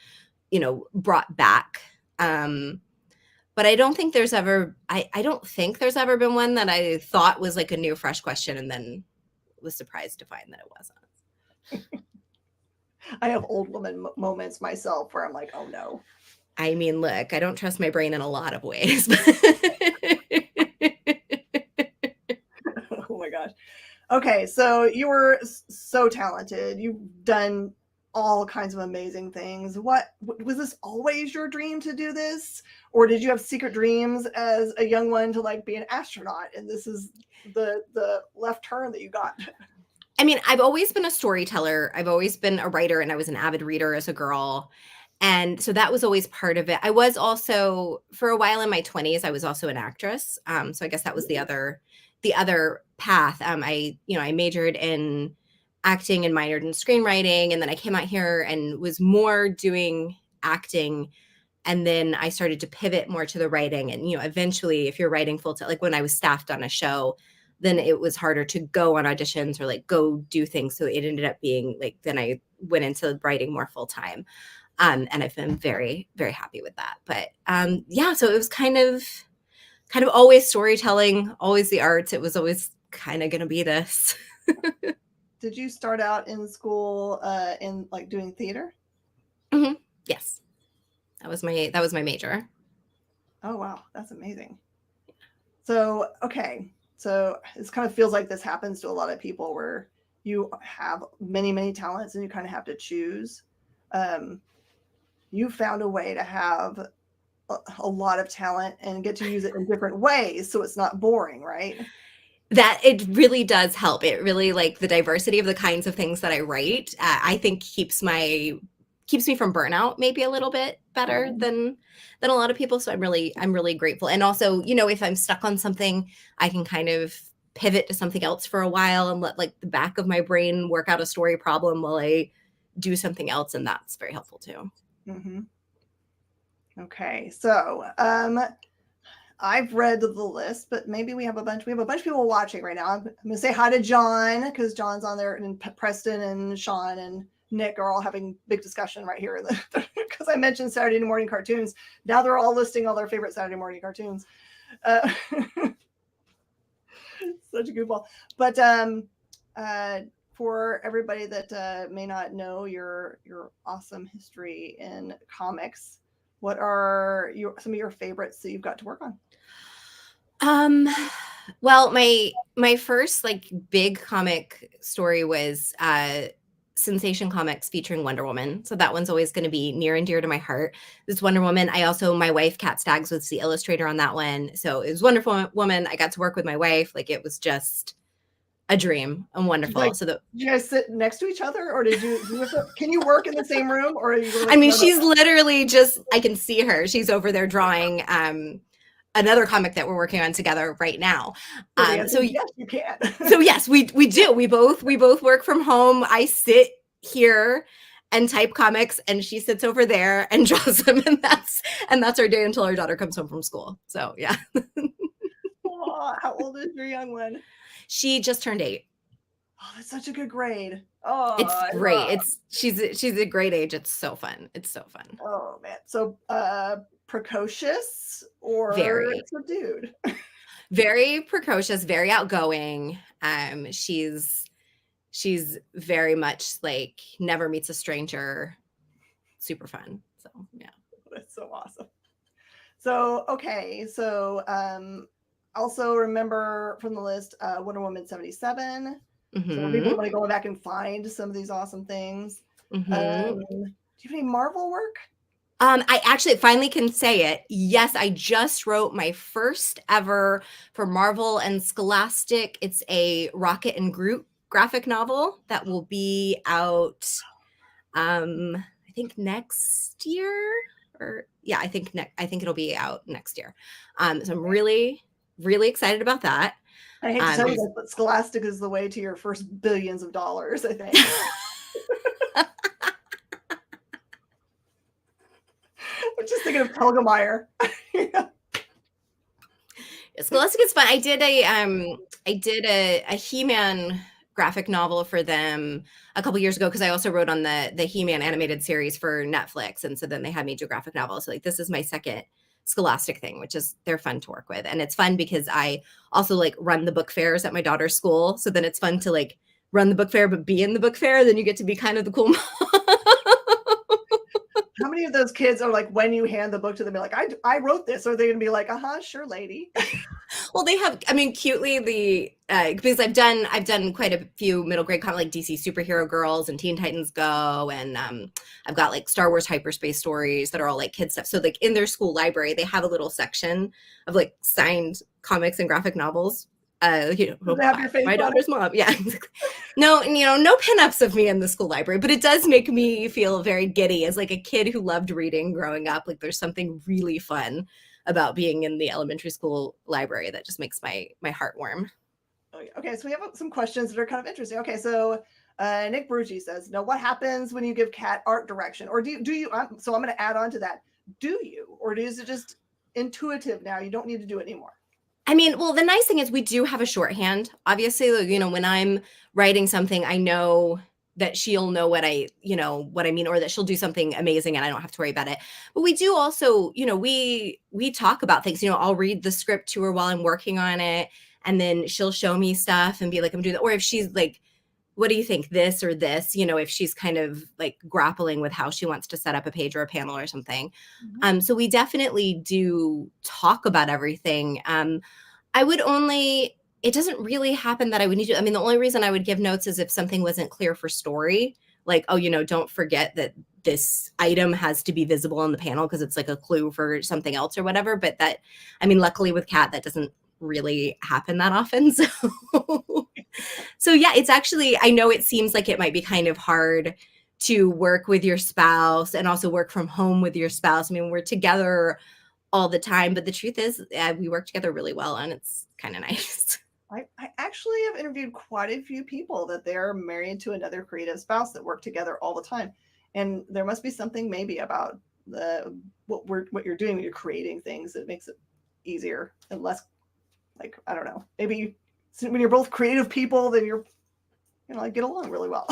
brought back. But I don't think there's ever been one that I thought was like a new, fresh question and then was surprised to find that it wasn't. I have old woman moments myself where I'm like, oh no. I mean, look, I don't trust my brain in a lot of ways. Oh my gosh. Okay, so you were so talented. You've done all kinds of amazing things. What was this always your dream to do this, or did you have secret dreams as a young one to, like, be an astronaut, and this is the left turn that you got? I mean, I've always been a storyteller. I've always been a writer, and I was an avid reader as a girl. And so that was always part of it. I was also, for a while in my 20s, I was also an actress. So I guess that was the other path. I majored in acting and minored in screenwriting. And then I came out here and was more doing acting. And then I started to pivot more to the writing. And, eventually, if you're writing full time, like when I was staffed on a show, then it was harder to go on auditions or, like, go do things. So it ended up being like, then I went into writing more full time. And I've been very, very happy with that. But yeah, so it was kind of always storytelling, always the arts. It was always kind of going to be this. Did you start out in school in, like, doing theater? Mm-hmm. Yes. That was my major. Oh, wow. That's amazing. So, okay. So this kind of feels like this happens to a lot of people where you have many, many talents and you kind of have to choose. You found a way to have a lot of talent and get to use it in different ways, so it's not boring, right? That it really does help. It really, like, the diversity of the kinds of things that I write, I think keeps me from burnout maybe a little bit better than a lot of people. So I'm really grateful. And also, if I'm stuck on something, I can kind of pivot to something else for a while and let like the back of my brain work out a story problem while I do something else. And that's very helpful too. Mm-hmm. Okay. So, I've read the list, but maybe we have a bunch of people watching right now. I'm going to say hi to John because John's on there, and Preston and Sean and Nick are all having big discussion right here because I mentioned Saturday morning cartoons. Now they're all listing all their favorite Saturday morning cartoons. Such a goofball. But for everybody that may not know your awesome history in comics, what are some of your favorites that you've got to work on? Well, my first like big comic story was Sensation Comics featuring Wonder Woman. So that one's always going to be near and dear to my heart. This Wonder Woman. My wife Kat Staggs was the illustrator on that one. So it was Wonderful Woman. I got to work with my wife. Like it was just a dream and wonderful. Did you guys sit next to each other, or can you work in the same room, or are you? I mean, she's literally just, I can see her. She's over there drawing another comic that we're working on together right now. So yes, you can. So yes, we do. We both work from home. I sit here and type comics, and she sits over there and draws them, and that's our day until our daughter comes home from school. So yeah. Oh, how old is your young one? She just turned 8. Oh, that's such a good grade. Oh, it's great. She's a great age. It's so fun. Oh man. So precocious or very subdued? Very precocious, very outgoing. She's very much like never meets a stranger. Super fun. So yeah. That's so awesome. So okay. So also remember from the list Wonder Woman 77. Mm-hmm. So people want to go back and find some of these awesome things. Mm-hmm. Do you have any Marvel work? I actually finally can say it. Yes, I just wrote my first ever for Marvel and Scholastic. It's a Rocket and Groot graphic novel that will be out I think next year, or yeah, I think it'll be out next year. So I'm really excited about that. I hate to tell you this, but Scholastic is the way to your first billions of dollars, I think. I'm just thinking of Telgemeier. Yeah. Scholastic is fun. I did a He-Man graphic novel for them a couple years ago because I also wrote on the He-Man animated series for Netflix, and so then they had me do graphic novels. So like this is my second Scholastic thing, which is they're fun to work with, and it's fun because I also like run the book fairs at my daughter's school. So then it's fun to like run the book fair but be in the book fair. Then you get to be kind of the cool mom. How many of those kids are like, when you hand the book to them, be like, I wrote this, or are they gonna be like, sure, lady? Well, they have, I mean, cutely because I've done quite a few middle grade comics like DC Superhero Girls and Teen Titans Go, and I've got like Star Wars Hyperspace Stories that are all like kid stuff. So like in their school library, they have a little section of like signed comics and graphic novels. Have your face my daughter's mom. Yeah. No pinups of me in the school library, but it does make me feel very giddy as like a kid who loved reading growing up. Like there's something really fun about being in the elementary school library that just makes my heart warm. Okay, so we have some questions that are kind of interesting. Okay, so Nick Brucci says, "Now, what happens when you give Kat art direction, or do you?" So I'm going to add on to that. Do you, or is it just intuitive now? You don't need to do it anymore. I mean, well, the nice thing is we do have a shorthand. Obviously, when I'm writing something, I know that she'll know what I mean, or that she'll do something amazing and I don't have to worry about it. But we do also, we talk about things. I'll read the script to her while I'm working on it, and then she'll show me stuff and be like, I'm doing that. Or if she's like, what do you think, this or this? If she's kind of like grappling with how she wants to set up a page or a panel or something. Mm-hmm. So we definitely do talk about everything. It doesn't really happen that I would need to. I mean, the only reason I would give notes is if something wasn't clear for story, like, don't forget that this item has to be visible on the panel because it's like a clue for something else or whatever. But luckily with Kat, that doesn't really happen that often. So yeah, it's actually, I know it seems like it might be kind of hard to work with your spouse and also work from home with your spouse. I mean, we're together all the time, but the truth is we work together really well, and it's kind of nice. I actually have interviewed quite a few people that they're married to another creative spouse that work together all the time. And there must be something maybe about what you're doing when you're creating things that makes it easier and less, like, I don't know, maybe when you're both creative people, then you're, like, get along really well.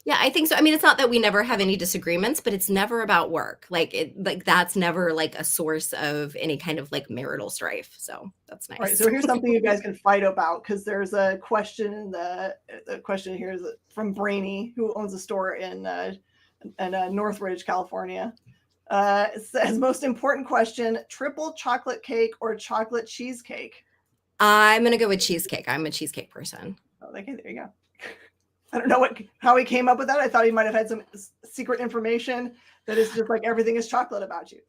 Yeah, I think so. I mean, it's not that we never have any disagreements, but it's never about work. Like that's never like a source of any kind of like marital strife. So that's nice. All right. So here's something you guys can fight about, because there's a question in the question here is from Brainy, who owns a store in Northridge, California. It says, most important question, triple chocolate cake or chocolate cheesecake? I'm going to go with cheesecake. I'm a cheesecake person. Oh, okay, there you go. I don't know how he came up with that. I thought he might have had some secret information that is just like everything is chocolate about you.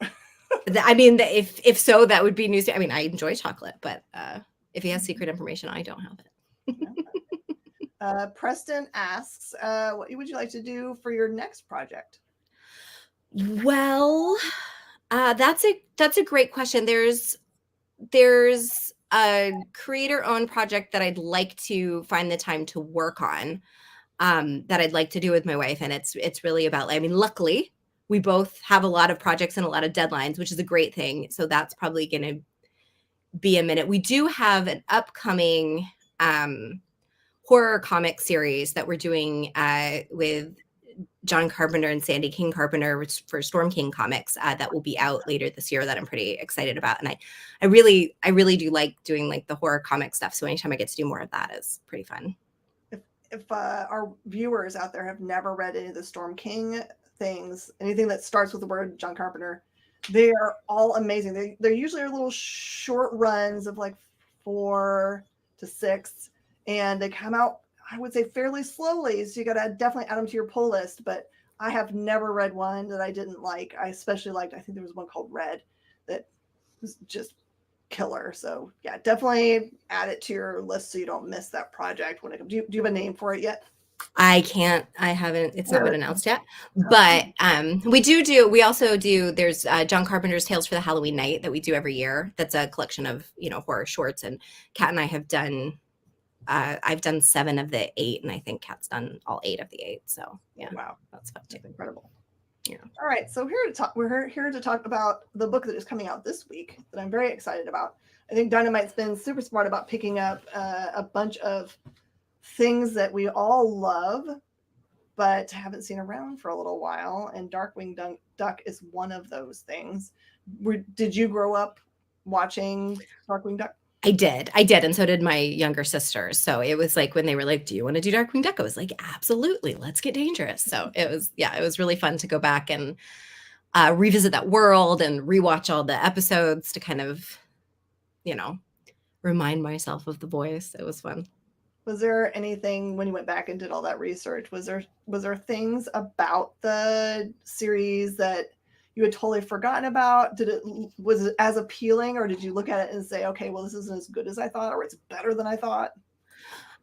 I mean, if so, that would be news. I mean, I enjoy chocolate, but if he has secret information, I don't have it. Preston asks, what would you like to do for your next project? Well, that's a great question. There's a creator-owned project that I'd like to find the time to work on, that I'd like to do with my wife. And it's really about, I mean, luckily we both have a lot of projects and a lot of deadlines, which is a great thing. So that's probably going to be a minute. We do have an upcoming horror comic series that we're doing with John Carpenter and Sandy King Carpenter for Storm King Comics that will be out later this year that I'm pretty excited about. And I really do like doing like the horror comic stuff. So anytime I get to do more of that is pretty fun. If our viewers out there have never read any of the Storm King things, anything that starts with the word John Carpenter, they are all amazing. They're usually little short runs of like 4 to 6, and they come out, I would say, fairly slowly. So you got to definitely add them to your pull list. But I have never read one that I didn't like. I especially liked, I think there was one called Red that was just killer. So yeah, definitely add it to your list so you don't miss that project when it comes. Do you have a name for it yet? I haven't, it's not been announced yet, but we also do, there's John Carpenter's Tales for the HalloweenNight that we do every year. That's a collection of, horror shorts, and Kat and I have done, I've done 7 of the 8, and I think Kat's done all 8 of the 8. So yeah, wow, that's fun too. Incredible. Yeah. All right, so we're here to talk about the book that is coming out this week that I'm very excited about. I think Dynamite's been super smart about picking up a bunch of things that we all love, but haven't seen around for a little while. And Darkwing Duck is one of those things. Did you grow up watching Darkwing Duck? I did. And so did my younger sisters. So it was like when they were like, do you want to do Darkwing Duck? I was like, absolutely. Let's get dangerous. So it was really fun to go back and revisit that world and rewatch all the episodes to kind of, remind myself of the voice. It was fun. Was there anything when you went back and did all that research? Was there things about the series that you had totally forgotten about? Was it as appealing, or did you look at it and say, okay, well, this isn't as good as I thought, or it's better than I thought?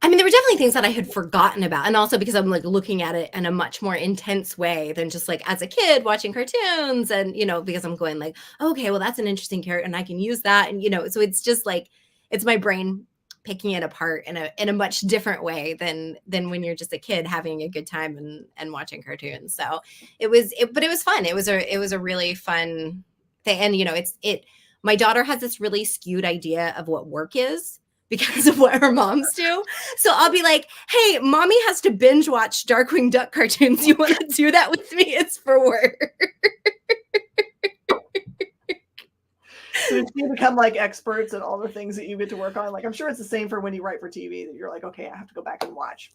I mean, there were definitely things that I had forgotten about. And also because I'm like looking at it in a much more intense way than just like as a kid watching cartoons, and, because I'm going like, okay, well, that's an interesting character and I can use that. And, so it's just like, it's my brain picking it apart in a much different way than when you're just a kid having a good time and watching cartoons. So but it was fun. It was a really fun thing. And, my daughter has this really skewed idea of what work is because of what her moms do. So I'll be like, hey, mommy has to binge watch Darkwing Duck cartoons. You want to do that with me? It's for work. So did you become like experts at all the things that you get to work on? Like, I'm sure it's the same for when you write for TV, that you're like, okay, I have to go back and watch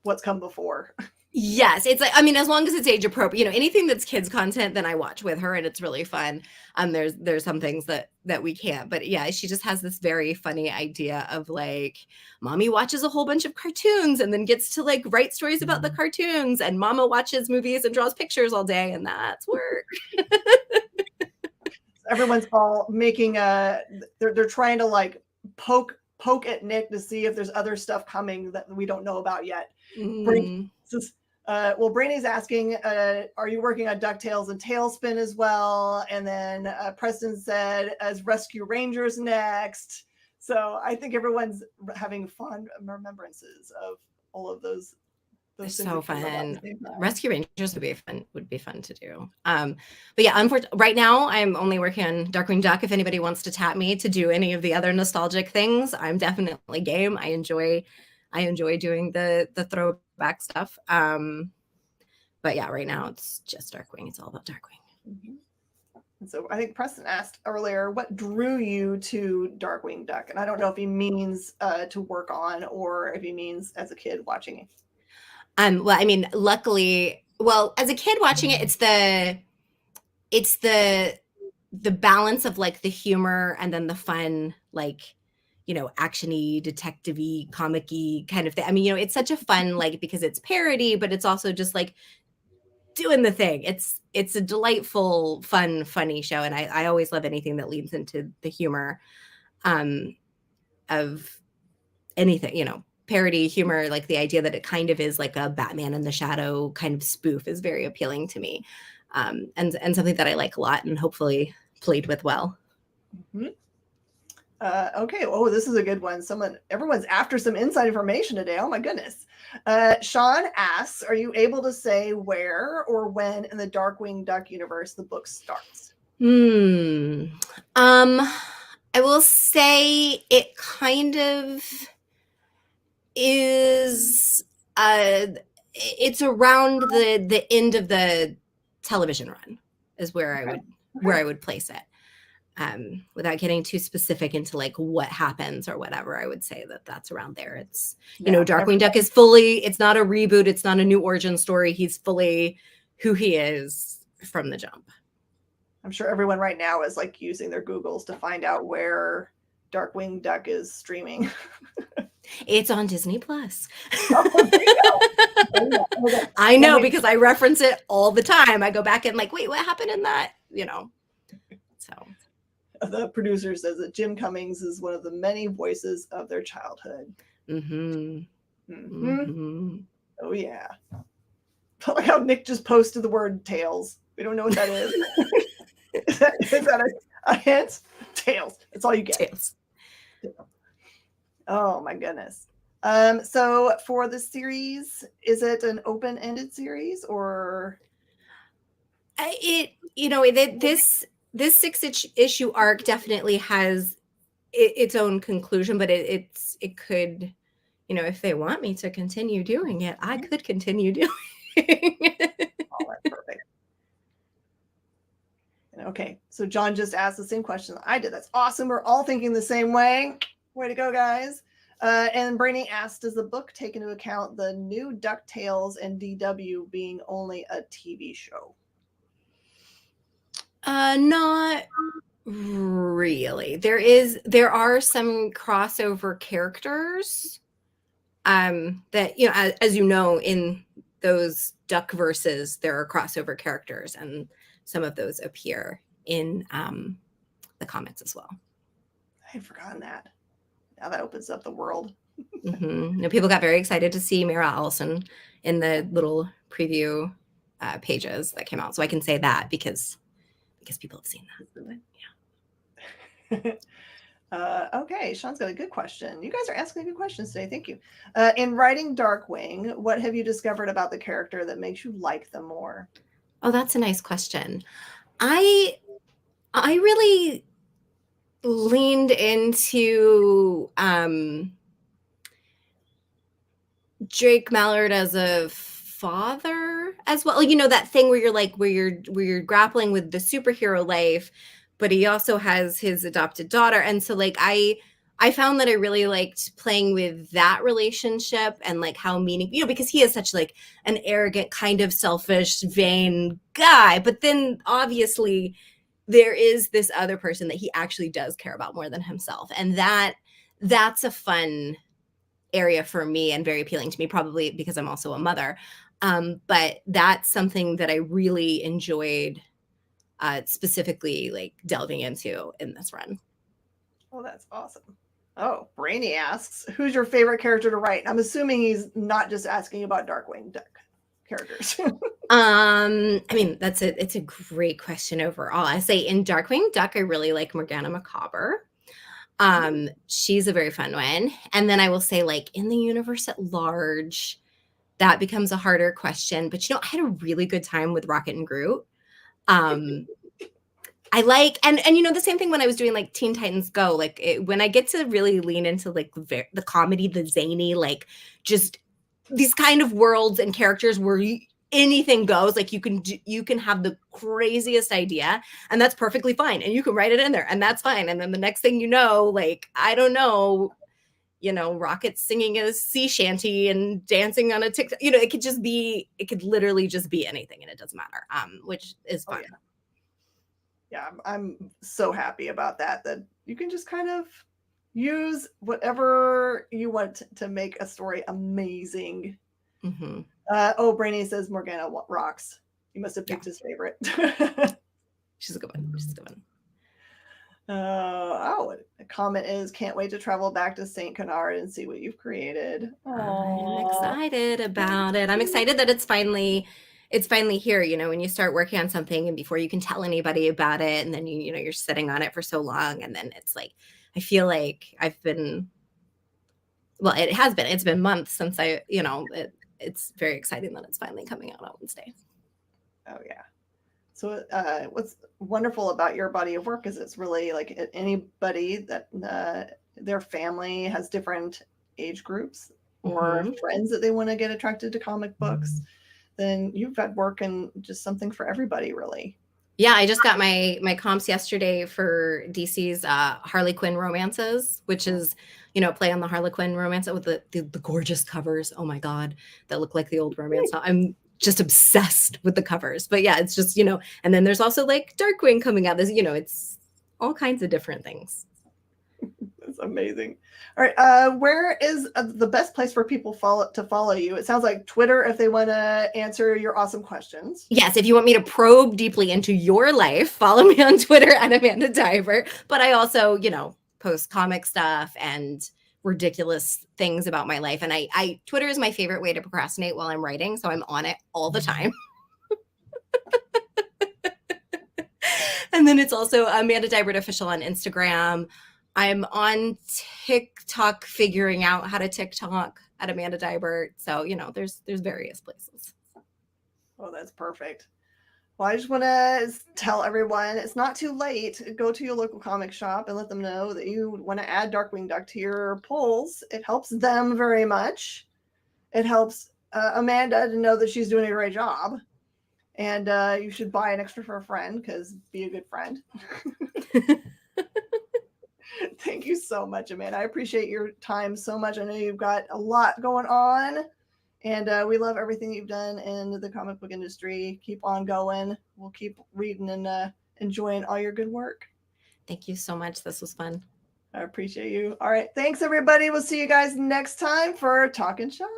what's come before. Yes. It's like, I mean, as long as it's age appropriate, anything that's kids content, then I watch with her and it's really fun. There's some things that we can't, but yeah, she just has this very funny idea of like, mommy watches a whole bunch of cartoons and then gets to like write stories about the cartoons, and mama watches movies and draws pictures all day, and that's work. Everyone's all making they're trying to like poke at Nick to see if there's other stuff coming that we don't know about yet. Brainy's asking, are you working on DuckTales and Tailspin as well? And then Preston said, as Rescue Rangers next? So I think everyone's having fond remembrances of all of those. It's things so that came about at fun. the same time. Rescue Rangers would be fun to do. But yeah, unfortunately, right now I'm only working on Darkwing Duck. If anybody wants to tap me to do any of the other nostalgic things, I'm definitely game. I enjoy doing the throwback stuff. But yeah, right now it's just Darkwing. It's all about Darkwing. Mhm. And so I think Preston asked earlier, what drew you to Darkwing Duck? And I don't know if he means to work on or if he means as a kid watching it. Well, I mean, luckily, as a kid watching it, it's the balance of like the humor and then the fun, like, you know, actiony, detective-y, comic-y kind of thing. I mean, you know, it's such a fun, like, because it's parody, but it's also just like doing the thing. It's a delightful, fun, funny show. And I always love anything that leans into the humor of anything, you know, parody humor, like the idea that it kind of is like a Batman in the Shadow kind of spoof is very appealing to me. And something that I like a lot and hopefully played with well. Mm-hmm. Okay. Oh, this is a good one. Everyone's after some inside information today. Oh my goodness. Sean asks, are you able to say where or when in the Darkwing Duck universe the book starts? I will say it kind of is it's around the end of the television run is where I would place it. Without getting too specific into like what happens or whatever, I would say that's around there. It's, you know, Darkwing Duck is fully, it's not a reboot. It's not a new origin story. He's fully who he is from the jump. I'm sure everyone right now is like using their Googles to find out where Darkwing Duck is streaming. It's on Disney Plus. Oh, there you go. I know, because I reference it all the time. I go back and like, wait, what happened in that? You know, so. The producer says that Jim Cummings is one of the many voices of their childhood. Mm-hmm. Mm-hmm. Mm-hmm. Oh, yeah. Like how Nick just posted the word tails. We don't know what that is. Is that a hint? Tails. That's all you get. Tails. Oh, my goodness. So for the series, is it an open-ended series or? This 6-issue arc definitely has its own conclusion, but it could, you know, if they want me to continue doing it, I could continue doing it. Oh, that's perfect. Okay, so John just asked the same question that I did. That's awesome. We're all thinking the same way. Way to go, guys. And Brainy asked, does the book take into account the new DuckTales and DW being only a TV show? Not really. There are some crossover characters that, you know, as you know, in those Duck verses, there are crossover characters, and some of those appear in the comics as well. I had forgotten that. Now that opens up the world. Mm-hmm. You know, people got very excited to see Mira Allison in the little preview pages that came out. So I can say that because people have seen that. But, yeah. Okay, Sean's got a good question. You guys are asking good questions today. Thank you. In writing Darkwing, what have you discovered about the character that makes you like them more? Oh, that's a nice question. I really leaned into Drake Mallard as a father as well. You know, that thing where you're grappling with the superhero life, but he also has his adopted daughter. And so like I found that I really liked playing with that relationship and like how meaningful, you know, because he is such like an arrogant, kind of selfish, vain guy. But then obviously there is this other person that he actually does care about more than himself. And that's a fun area for me and very appealing to me, probably because I'm also a mother. But that's something that I really enjoyed specifically like delving into in this run. Oh, that's awesome. Oh, Brainy asks, who's your favorite character to write? I'm assuming he's not just asking about Darkwing Duck characters. I mean, it's a great question overall. I say in Darkwing Duck, I really like Morgana Macabre. She's a very fun one. And then I will say, like, in the universe at large, that becomes a harder question. But I had a really good time with Rocket and Groot. I like, and the same thing when I was doing like Teen Titans Go, like when I get to really lean into like the comedy, the zany, like just these kind of worlds and characters where anything goes, like you can have the craziest idea and that's perfectly fine. And you can write it in there and that's fine. And then the next thing you know, like, I don't know, Rocket singing a sea shanty and dancing on a TikTok, it could literally just be anything and it doesn't matter, which is fun. Oh, yeah, I'm so happy about that you can just kind of use whatever you want to make a story amazing. Mm-hmm. Brainy says Morgana rocks. You must have picked his favorite. She's a good one. A comment is, can't wait to travel back to St. Canard and see what you've created. I'm excited about it. I'm excited that it's finally here, when you start working on something and before you can tell anybody about it, and then you're sitting on it for so long, and then it's like, I feel like it's been months since it's very exciting that it's finally coming out on Wednesday. Oh yeah. So what's wonderful about your body of work is it's really like anybody that their family has different age groups or friends that they want to get attracted to comic books. Then you've got work and just something for everybody, really. Yeah, I just got my comps yesterday for DC's Harley Quinn Romances, which is, play on the Harley Quinn romance with the gorgeous covers. Oh my God, that look like the old romance. I'm just obsessed with the covers. But yeah, it's just, and then there's also like Darkwing coming out. This, it's all kinds of different things. That's amazing. All right. Where is the best place for people to follow you? It sounds like Twitter if they want to answer your awesome questions. Yes. If you want me to probe deeply into your life, follow me on Twitter at Amanda Deibert. But I also, post comic stuff and ridiculous things about my life. And I Twitter is my favorite way to procrastinate while I'm writing. So I'm on it all the time. And then it's also Amanda Deibert Official on Instagram. I'm on TikTok figuring out how to TikTok at Amanda Deibert. So, there's various places. Oh, that's perfect. Well, I just want to tell everyone it's not too late. Go to your local comic shop and let them know that you want to add Darkwing Duck to your polls. It helps them very much. It helps Amanda to know that she's doing a great job. And you should buy an extra for a friend because be a good friend. Thank you so much, Amanda. I appreciate your time so much. I know you've got a lot going on, and we love everything you've done in the comic book industry. Keep on going. We'll keep reading and enjoying all your good work. Thank you so much. This was fun. I appreciate you. All right. Thanks, everybody. We'll see you guys next time for Talkin Shop.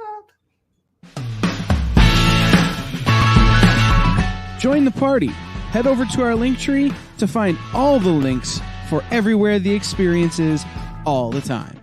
Join the party. Head over to our link tree to find all the links for everywhere the experience is all the time.